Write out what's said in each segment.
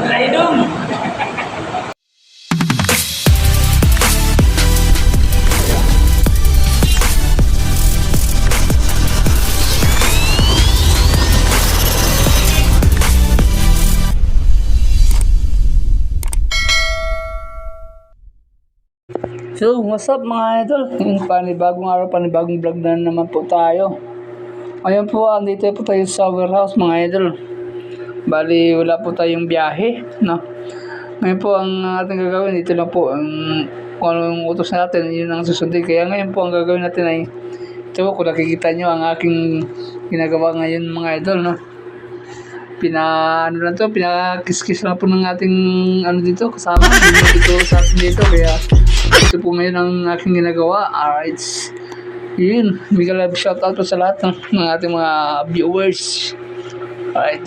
Laidong! So, what's up mga idol? Yung panibagong araw, panibagong vlog na naman po tayo. Ngayon po, andito po tayo sa warehouse mga idol. Bali, wala po tayong biyahe, no? Ngayon po, ang ating gagawin, dito lang po, kung ano yung utos natin, yun ang susundin. Kaya ngayon po, ang gagawin natin ay, ito po, kung nakikita nyo ang aking ginagawa ngayon mga idol, no? Pinakis-kis lang po ng ating, dito, kasama, dito sa atin dito, kaya, ito po ngayon ang aking ginagawa. Alright. Yun. Big love shoutout po sa lahat ng ating mga viewers. Alright.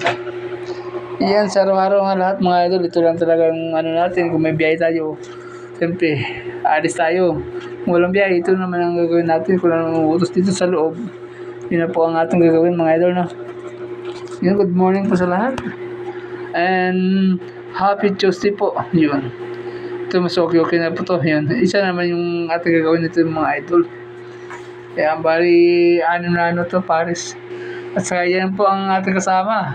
Yan. Sa araw-araw nga lahat mga idol. Ito lang talaga yung natin. Kung may biyahe tayo, siyempre, alis tayo. Kung walang biyahe, ito naman ang gagawin natin. Kung anong utos dito sa loob, yun na po ang ating gagawin mga idol. No? Yun. Good morning po sa lahat. And happy Tuesday po. Yun. Ito mas okay na po to. Yun. Isa naman yung ating gagawin nito yung mga idol. Kaya bali ano to Paris. At saka yan po ang ating kasama.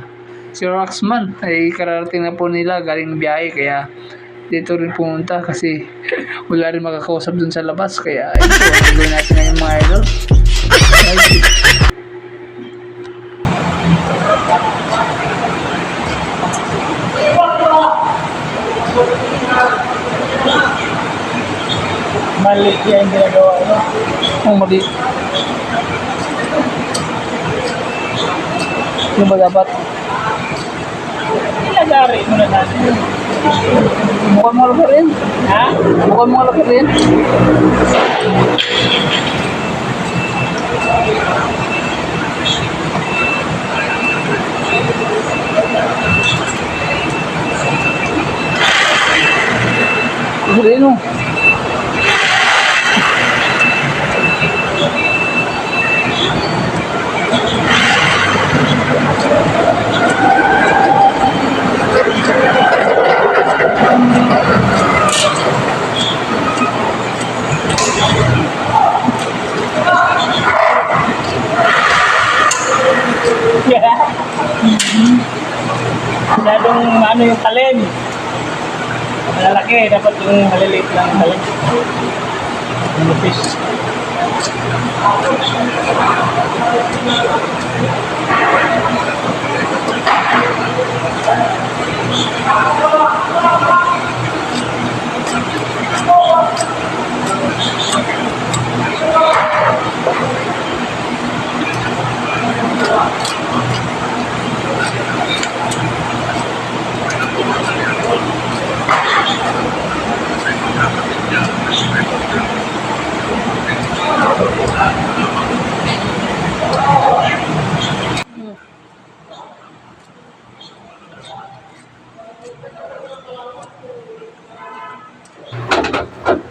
Si Roxman ay kararating na po nila galing biyahe. Kaya dito rin pumunta kasi wala rin makakausap dun sa labas. Kaya ito ang gagawin natin ngayon mga idol. Mali yan ginagawa, no? Kung mali. Ano ba dapat? Ilagari mo na natin. Mukhang mga pa rin. Ha? Mukhang mga pa rin. Rin o. Masyadong yung talin. Malalaki, dapat yung maliliit lang talin. Manipis.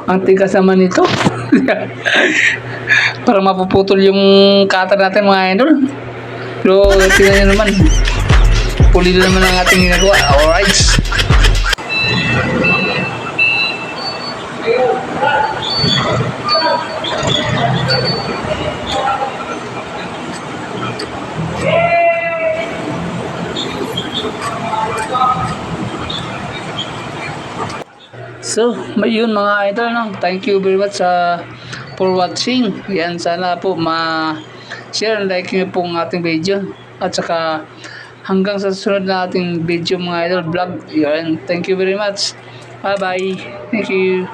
Ang tigas naman nito. Parang mapuputol yung cutter natin mga idol. Pero tingnan nyo naman. Pulido naman ang ating ginagawa. Alright. So, yun mga idol, no? Thank you very much for watching. Yan, sana po ma-share and like nyo po ang ating video. At saka hanggang sa susunod na ating video mga idol vlog. Yan, thank you very much. Bye bye. Thank you.